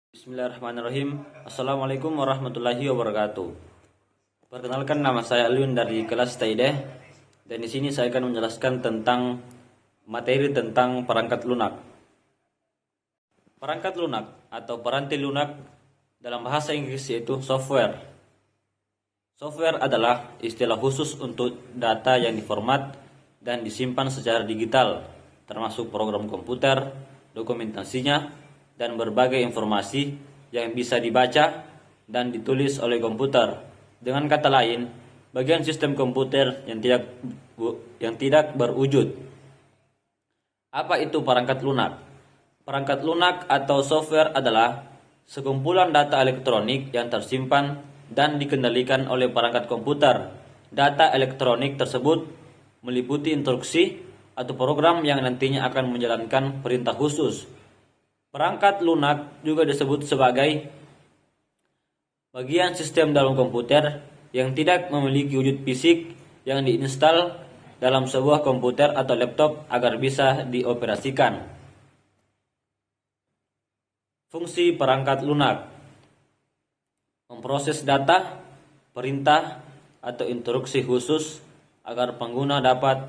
Bismillahirrahmanirrahim. Assalamualaikum warahmatullahi wabarakatuh. Perkenalkan, nama saya Alwin dari kelas Taideh, dan di sini saya akan menjelaskan tentang materi tentang perangkat lunak. Perangkat lunak atau peranti lunak dalam bahasa Inggris yaitu software. Software adalah istilah khusus untuk data yang diformat dan disimpan secara digital, termasuk program komputer, dokumentasinya, dan berbagai informasi yang bisa dibaca dan ditulis oleh komputer. Dengan kata lain, bagian sistem komputer yang tidak berwujud. Apa itu perangkat lunak? Perangkat lunak atau software adalah sekumpulan data elektronik yang tersimpan dan dikendalikan oleh perangkat komputer. Data elektronik tersebut meliputi instruksi atau program yang nantinya akan menjalankan perintah khusus. Perangkat lunak juga disebut sebagai bagian sistem dalam komputer yang tidak memiliki wujud fisik yang diinstal dalam sebuah komputer atau laptop agar bisa dioperasikan. Fungsi perangkat lunak: memproses data, perintah, atau instruksi khusus agar pengguna dapat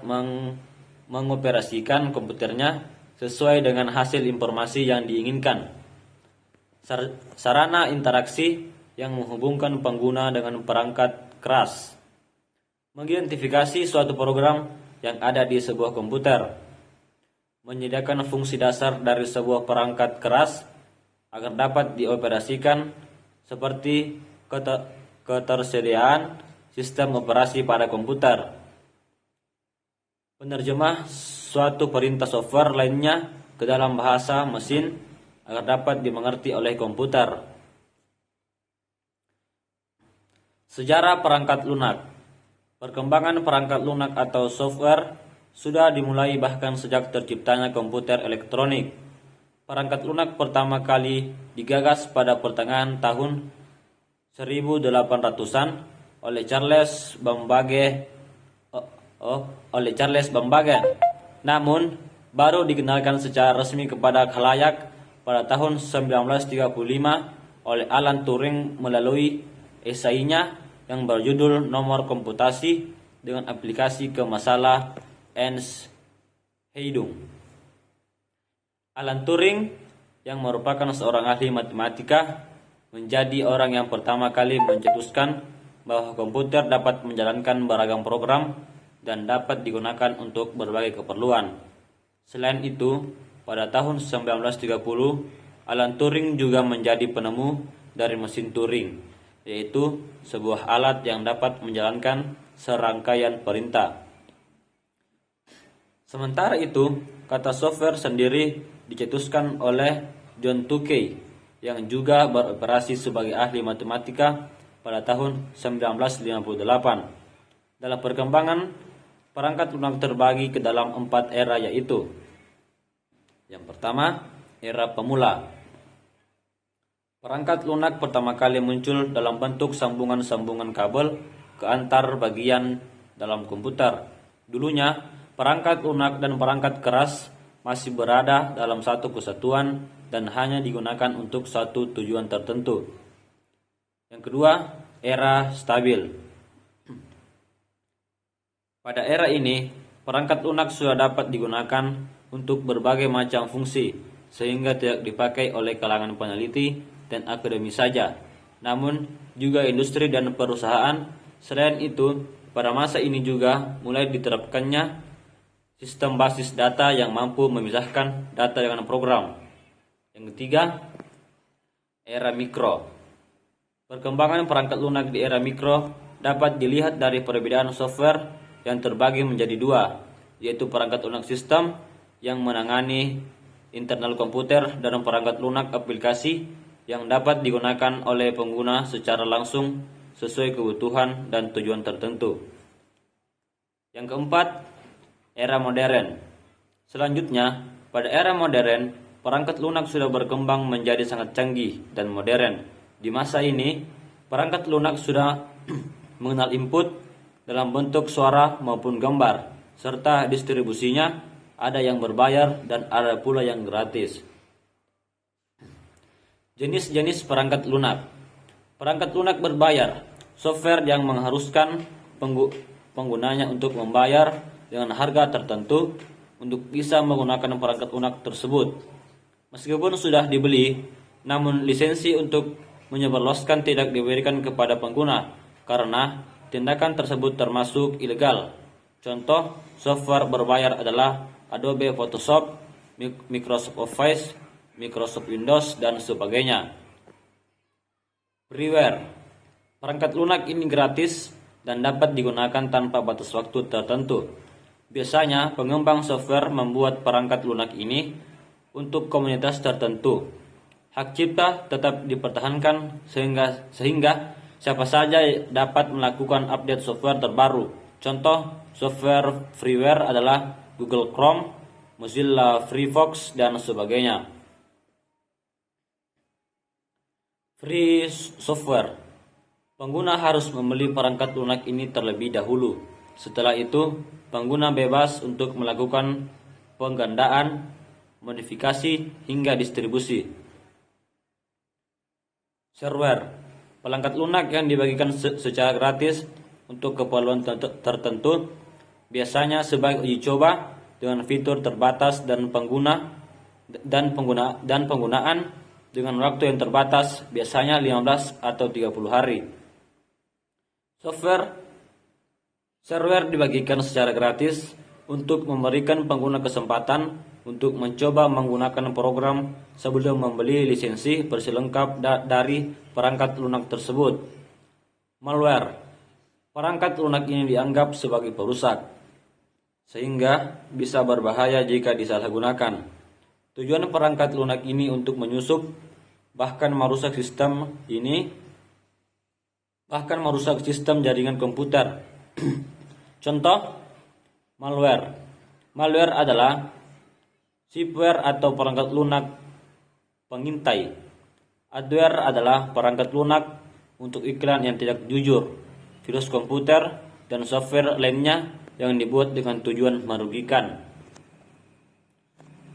mengoperasikan komputernya sesuai dengan hasil informasi yang diinginkan. Sarana interaksi yang menghubungkan pengguna dengan perangkat keras. Mengidentifikasi suatu program yang ada di sebuah komputer. Menyediakan fungsi dasar dari sebuah perangkat keras agar dapat dioperasikan, seperti ketersediaan sistem operasi pada komputer. Penerjemah suatu perintah software lainnya ke dalam bahasa mesin agar dapat dimengerti oleh komputer. Sejarah perangkat lunak. Perkembangan perangkat lunak atau software sudah dimulai bahkan sejak terciptanya komputer elektronik. Perangkat lunak pertama kali digagas pada pertengahan tahun 1800-an oleh Charles Babbage. Namun, baru dikenalkan secara resmi kepada khalayak pada tahun 1935 oleh Alan Turing melalui esainya yang berjudul Nomor Komputasi dengan aplikasi ke masalah Ernst-Heidung. Alan Turing, yang merupakan seorang ahli matematika, menjadi orang yang pertama kali mencetuskan bahwa komputer dapat menjalankan beragam program dan dapat digunakan untuk berbagai keperluan. Selain itu, pada tahun 1930, Alan Turing juga menjadi penemu dari mesin Turing, yaitu sebuah alat yang dapat menjalankan serangkaian perintah. Sementara itu, kata software sendiri dicetuskan oleh John Tukey, yang juga beroperasi sebagai ahli matematika pada tahun 1958. Dalam perkembangan, perangkat lunak terbagi ke dalam 4 era, yaitu: yang pertama, era pemula. Perangkat lunak pertama kali muncul dalam bentuk sambungan-sambungan kabel ke antar bagian dalam komputer. Dulunya, perangkat lunak dan perangkat keras masih berada dalam satu kesatuan dan hanya digunakan untuk satu tujuan tertentu. Yang kedua, era stabil. Pada era ini, perangkat lunak sudah dapat digunakan untuk berbagai macam fungsi, sehingga tidak dipakai oleh kalangan peneliti dan akademi saja, namun juga industri dan perusahaan. Selain itu, pada masa ini juga mulai diterapkannya sistem basis data yang mampu memisahkan data dengan program. Yang ketiga, era mikro. Perkembangan perangkat lunak di era mikro dapat dilihat dari perbedaan software yang terbagi menjadi dua, yaitu perangkat lunak sistem yang menangani internal komputer dan perangkat lunak aplikasi yang dapat digunakan oleh pengguna secara langsung sesuai kebutuhan dan tujuan tertentu. Yang keempat, era modern. Selanjutnya, pada era modern, perangkat lunak sudah berkembang menjadi sangat canggih dan modern. Di masa ini, perangkat lunak sudah mengenal input dalam bentuk suara maupun gambar, serta distribusinya ada yang berbayar dan ada pula yang gratis. Jenis-jenis perangkat lunak. Perangkat lunak berbayar, software yang mengharuskan penggunanya untuk membayar dengan harga tertentu untuk bisa menggunakan perangkat lunak tersebut. Meskipun sudah dibeli, namun lisensi untuk menyebarluaskan tidak diberikan kepada pengguna karena tindakan tersebut termasuk ilegal. Contoh software berbayar adalah Adobe Photoshop, Microsoft Office, Microsoft Windows, dan sebagainya. Freeware. Perangkat lunak ini gratis dan dapat digunakan tanpa batas waktu tertentu. Biasanya pengembang software membuat perangkat lunak ini untuk komunitas tertentu. Hak cipta tetap dipertahankan sehingga siapa saja dapat melakukan update software terbaru. Contoh software freeware adalah Google Chrome, Mozilla Firefox, dan sebagainya. Free software. Pengguna harus membeli perangkat lunak ini terlebih dahulu. Setelah itu, pengguna bebas untuk melakukan penggandaan, modifikasi, hingga distribusi. Shareware. Perangkat lunak yang dibagikan secara gratis untuk keperluan tertentu, biasanya sebagai uji coba dengan fitur terbatas dan penggunaan dengan waktu yang terbatas, biasanya 15 atau 30 hari. Shareware dibagikan secara gratis untuk memberikan pengguna kesempatan untuk mencoba menggunakan program sebelum membeli lisensi versi lengkap dari perangkat lunak tersebut. Malware. Perangkat lunak ini dianggap sebagai perusak, sehingga bisa berbahaya jika disalahgunakan. Tujuan perangkat lunak ini untuk menyusup, bahkan merusak sistem jaringan komputer. Contoh malware. Malware adalah spyware atau perangkat lunak pengintai. Adware adalah perangkat lunak untuk iklan yang tidak jujur, virus komputer, dan software lainnya yang dibuat dengan tujuan merugikan.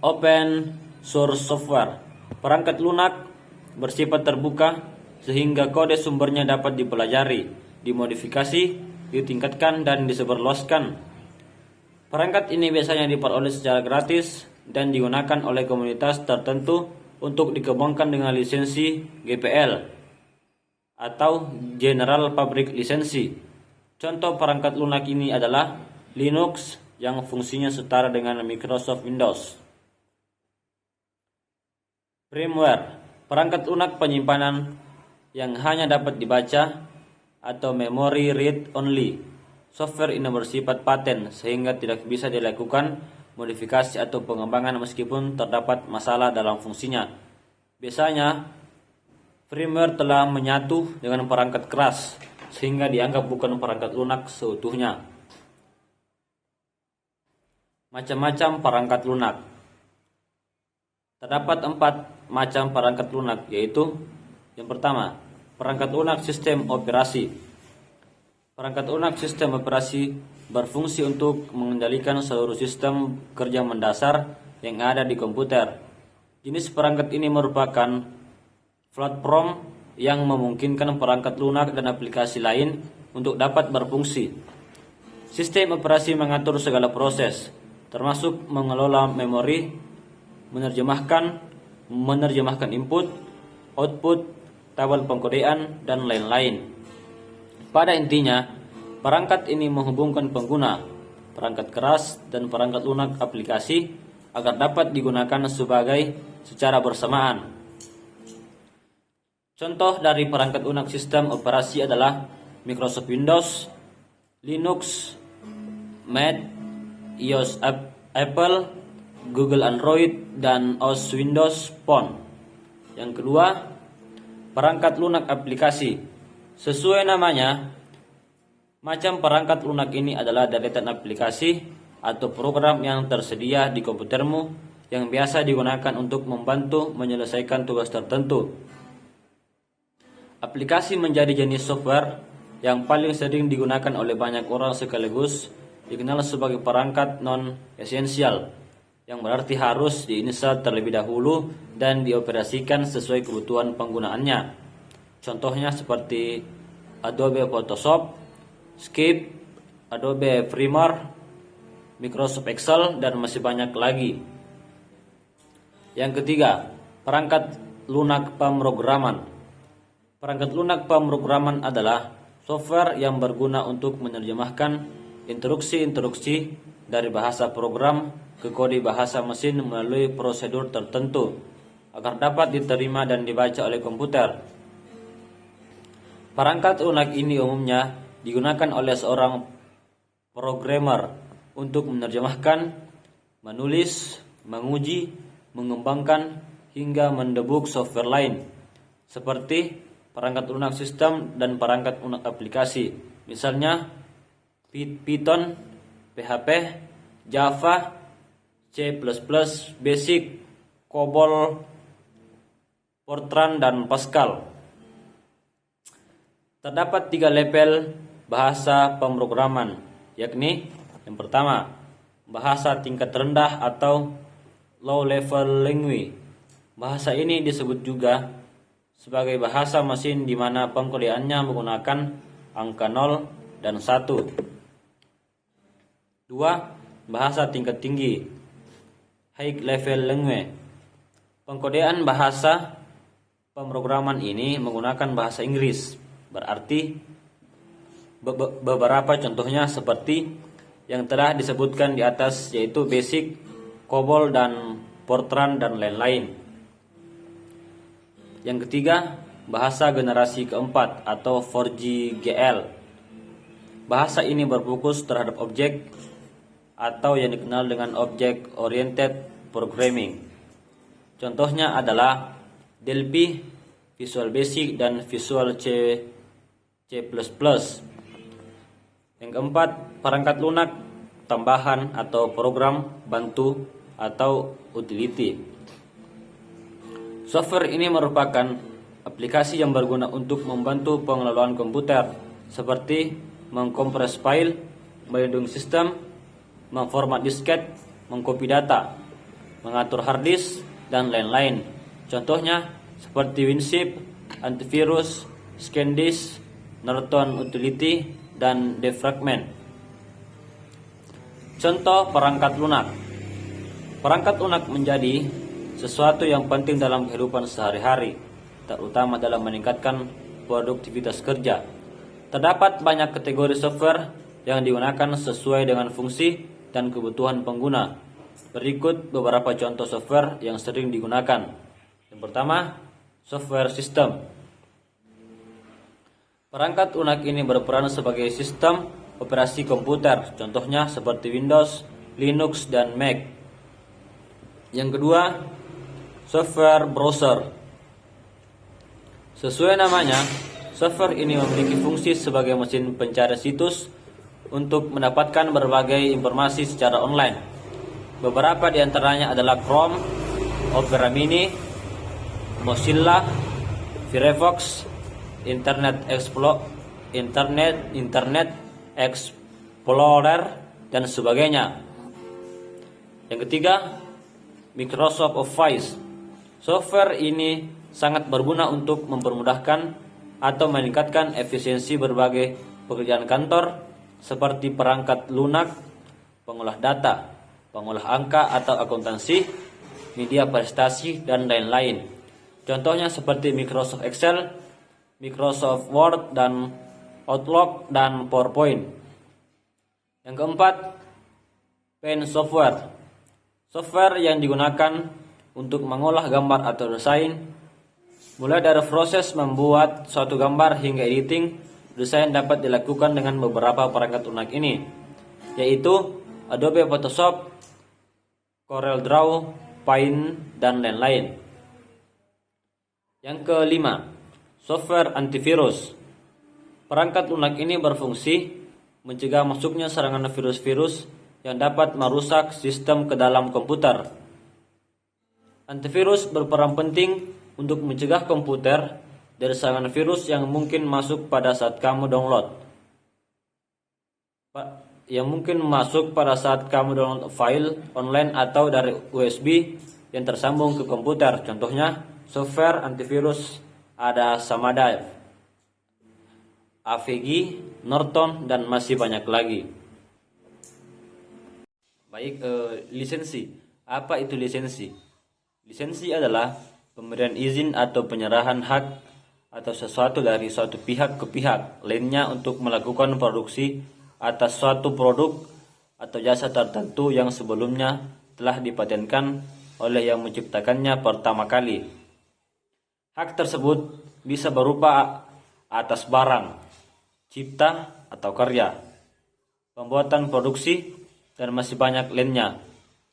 Open source software. Perangkat lunak bersifat terbuka sehingga kode sumbernya dapat dipelajari, dimodifikasi, ditingkatkan, dan disebarluaskan. Perangkat ini biasanya diperoleh secara gratis dan digunakan oleh komunitas tertentu untuk dikembangkan dengan lisensi GPL atau General Public License. Contoh perangkat lunak ini adalah Linux yang fungsinya setara dengan Microsoft Windows. Firmware. Perangkat lunak penyimpanan yang hanya dapat dibaca atau memory read only. Software ini bersifat paten sehingga tidak bisa dilakukan modifikasi atau pengembangan meskipun terdapat masalah dalam fungsinya. Biasanya firmware telah menyatu dengan perangkat keras sehingga dianggap bukan perangkat lunak seutuhnya. Macam-macam perangkat lunak. Terdapat 4 macam perangkat lunak, yaitu yang pertama, perangkat lunak sistem operasi. Perangkat lunak sistem operasi berfungsi untuk mengendalikan seluruh sistem kerja mendasar yang ada di komputer. Jenis perangkat ini merupakan platform yang memungkinkan perangkat lunak dan aplikasi lain untuk dapat berfungsi. Sistem operasi mengatur segala proses, termasuk mengelola memori, menerjemahkan input, output, tabel pengkodean, dan lain-lain. Pada intinya, perangkat ini menghubungkan pengguna, perangkat keras, dan perangkat lunak aplikasi agar dapat digunakan secara bersamaan. Contoh dari perangkat lunak sistem operasi adalah Microsoft Windows, Linux, Mac, iOS Apple, Google Android, dan OS Windows Phone. Yang kedua, perangkat lunak aplikasi. Sesuai namanya, macam perangkat lunak ini adalah deretan aplikasi atau program yang tersedia di komputermu yang biasa digunakan untuk membantu menyelesaikan tugas tertentu. Aplikasi menjadi jenis software yang paling sering digunakan oleh banyak orang sekaligus dikenal sebagai perangkat non-esensial. yang berarti harus diinstal terlebih dahulu dan dioperasikan sesuai kebutuhan penggunaannya. Contohnya seperti Adobe Photoshop, Sketch, Adobe Premiere, Microsoft Excel, dan masih banyak lagi. Yang ketiga, perangkat lunak pemrograman. Perangkat lunak pemrograman adalah software yang berguna untuk menerjemahkan instruksi-instruksi dari bahasa program ke kode bahasa mesin melalui prosedur tertentu agar dapat diterima dan dibaca oleh komputer. Perangkat lunak ini umumnya digunakan oleh seorang programmer untuk menerjemahkan, menulis, menguji, mengembangkan, hingga mendebug software lain seperti perangkat lunak sistem dan perangkat lunak aplikasi, misalnya Python, PHP, Java, C++, Basic, COBOL, Fortran, dan Pascal. Terdapat 3 level bahasa pemrograman, yakni yang pertama, bahasa tingkat rendah atau low level language. Bahasa ini disebut juga sebagai bahasa mesin di mana pengkodeannya menggunakan angka 0 dan 1. 2. Bahasa tingkat tinggi, high level language. Pengkodean bahasa pemrograman ini menggunakan bahasa Inggris. Berarti beberapa contohnya seperti yang telah disebutkan di atas, yaitu Basic, COBOL, dan Fortran, dan lain-lain. Yang ketiga, bahasa generasi keempat atau 4GL. Bahasa ini berfokus terhadap objek atau yang dikenal dengan Object Oriented Programming. Contohnya adalah Delphi, Visual Basic, dan Visual C++. Yang keempat, perangkat lunak tambahan atau program bantu atau utility. Software ini merupakan aplikasi yang berguna untuk membantu pengelolaan komputer, seperti mengkompres file, melindungi sistem, memformat disket, mengcopy data, mengatur hard disk, dan lain-lain. Contohnya seperti WinZip, antivirus, ScanDisk, Norton Utility, dan Defragment. Contoh perangkat lunak. Perangkat lunak menjadi sesuatu yang penting dalam kehidupan sehari-hari, terutama dalam meningkatkan produktivitas kerja. Terdapat banyak kategori software yang digunakan sesuai dengan fungsi dan kebutuhan pengguna. Berikut beberapa contoh software yang sering digunakan. Yang pertama, software system. Perangkat lunak ini berperan sebagai sistem operasi komputer, contohnya seperti Windows, Linux, dan Mac. Yang kedua, software browser. Sesuai namanya, software ini memiliki fungsi sebagai mesin pencari situs untuk mendapatkan berbagai informasi secara online. Beberapa di antaranya adalah Chrome, Opera Mini, Mozilla, Firefox, Internet Explorer, dan sebagainya. Yang ketiga, Microsoft Office. Software ini sangat berguna untuk mempermudahkan atau meningkatkan efisiensi berbagai pekerjaan kantor seperti perangkat lunak, pengolah data, pengolah angka atau akuntansi, media presentasi, dan lain-lain. Contohnya seperti Microsoft Excel, Microsoft Word, dan Outlook, dan PowerPoint. Yang keempat, Paint software. Software yang digunakan untuk mengolah gambar atau desain, mulai dari proses membuat suatu gambar hingga editing. Desain dapat dilakukan dengan beberapa perangkat lunak ini, yaitu Adobe Photoshop, CorelDRAW, Paint, dan lain-lain. Yang kelima, software antivirus. Perangkat lunak ini berfungsi mencegah masuknya serangan virus-virus yang dapat merusak sistem ke dalam komputer. Antivirus berperan penting untuk mencegah komputer dari serangan virus yang mungkin masuk pada saat kamu download. yang mungkin masuk pada saat kamu download file online atau dari USB yang tersambung ke komputer. Contohnya software antivirus ada Samadive, AVG, Norton, dan masih banyak lagi. Baik, lisensi. Apa itu lisensi? Lisensi adalah pemberian izin atau penyerahan hak atau sesuatu dari suatu pihak ke pihak lainnya untuk melakukan produksi atas suatu produk atau jasa tertentu yang sebelumnya telah dipatenkan oleh yang menciptakannya pertama kali. Hak tersebut bisa berupa atas barang, cipta atau karya, pembuatan produksi, dan masih banyak lainnya.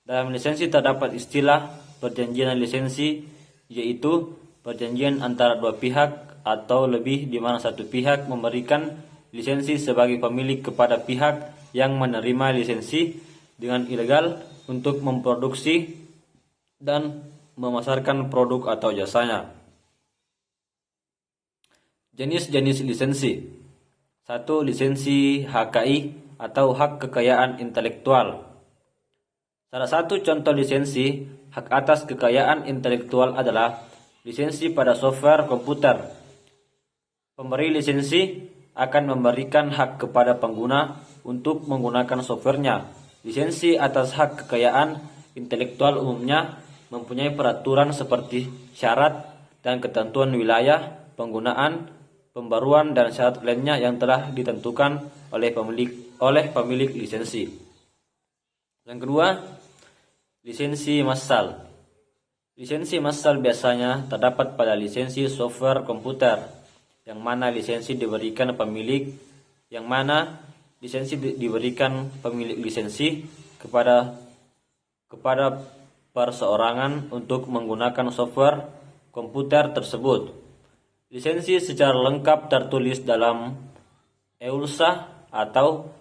Dalam lisensi terdapat istilah perjanjian lisensi, yaitu perjanjian antara dua pihak atau lebih di mana satu pihak memberikan lisensi sebagai pemilik kepada pihak yang menerima lisensi dengan ilegal untuk memproduksi dan memasarkan produk atau jasanya. Jenis-jenis lisensi. 1. Lisensi HKI atau hak kekayaan intelektual. Salah satu contoh lisensi hak atas kekayaan intelektual adalah lisensi pada software komputer. Pemberi lisensi akan memberikan hak kepada pengguna untuk menggunakan softwarenya. Lisensi atas hak kekayaan intelektual umumnya mempunyai peraturan seperti syarat dan ketentuan wilayah penggunaan, pembaruan, dan syarat lainnya yang telah ditentukan oleh pemilik lisensi. Yang kedua, lisensi massal. Lisensi massal biasanya terdapat pada lisensi software komputer, yang mana lisensi diberikan pemilik lisensi kepada perseorangan untuk menggunakan software komputer tersebut. Lisensi secara lengkap tertulis dalam EULSA atau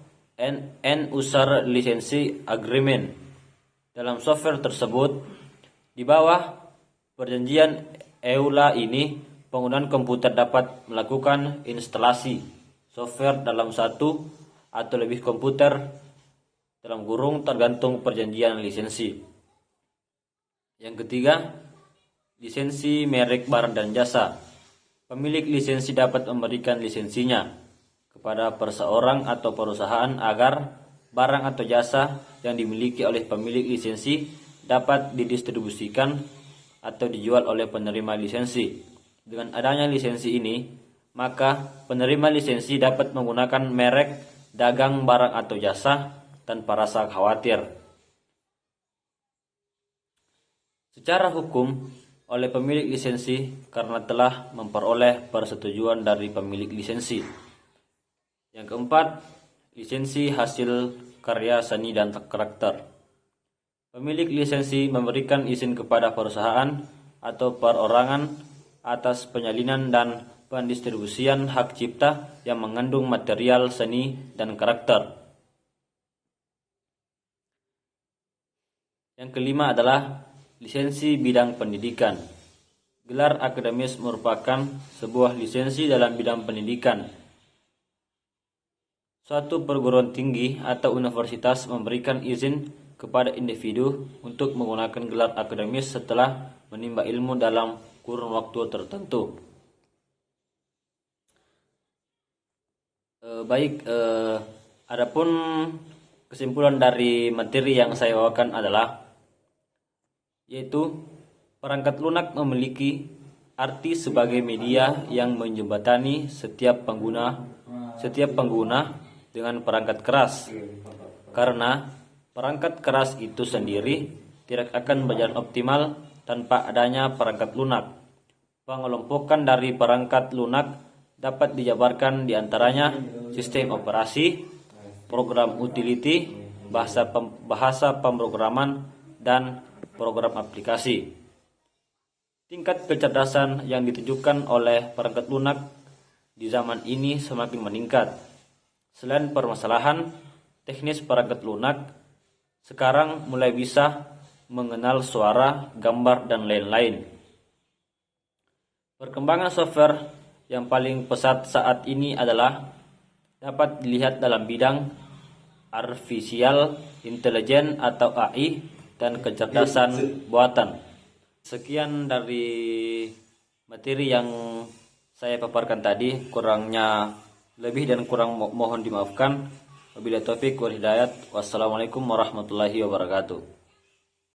End User License Agreement. Dalam software tersebut, di bawah perjanjian EULA ini, penggunaan komputer dapat melakukan instalasi software dalam satu atau lebih komputer tergantung perjanjian lisensi. Yang ketiga, lisensi merek barang dan jasa. Pemilik lisensi dapat memberikan lisensinya kepada perseorang atau perusahaan agar barang atau jasa yang dimiliki oleh pemilik lisensi dapat didistribusikan atau dijual oleh penerima lisensi. Dengan adanya lisensi ini, maka penerima lisensi dapat menggunakan merek dagang barang atau jasa tanpa rasa khawatir. Secara hukum, oleh pemilik lisensi karena telah memperoleh persetujuan dari pemilik lisensi. Yang keempat, lisensi hasil karya seni dan karakter. Pemilik lisensi memberikan izin kepada perusahaan atau perorangan atas penyalinan dan pendistribusian hak cipta yang mengandung material seni dan karakter. Yang kelima adalah lisensi bidang pendidikan. Gelar akademis merupakan sebuah lisensi dalam bidang pendidikan. Suatu perguruan tinggi atau universitas memberikan izin kepada individu untuk menggunakan gelar akademis setelah menimba ilmu dalam kurun waktu tertentu. Adapun kesimpulan dari materi yang saya bawakan adalah yaitu perangkat lunak memiliki arti sebagai media yang menjembatani setiap pengguna dengan perangkat keras, karena perangkat keras itu sendiri tidak akan berjalan optimal tanpa adanya perangkat lunak. Pengelompokan dari perangkat lunak dapat dijabarkan diantaranya sistem operasi, program utility, bahasa pemrograman, dan program aplikasi. Tingkat kecerdasan yang ditujukan oleh perangkat lunak di zaman ini semakin meningkat. Selain permasalahan teknis, perangkat lunak sekarang mulai bisa mengenal suara, gambar, dan lain-lain. Perkembangan software yang paling pesat saat ini adalah dapat dilihat dalam bidang artificial intelligence atau AI dan kecerdasan buatan. Sekian dari materi yang saya paparkan tadi, kurangnya lebih dan kurang mohon dimaafkan. Wabillahi taufik wal hidayat. Wassalamualaikum warahmatullahi wabarakatuh.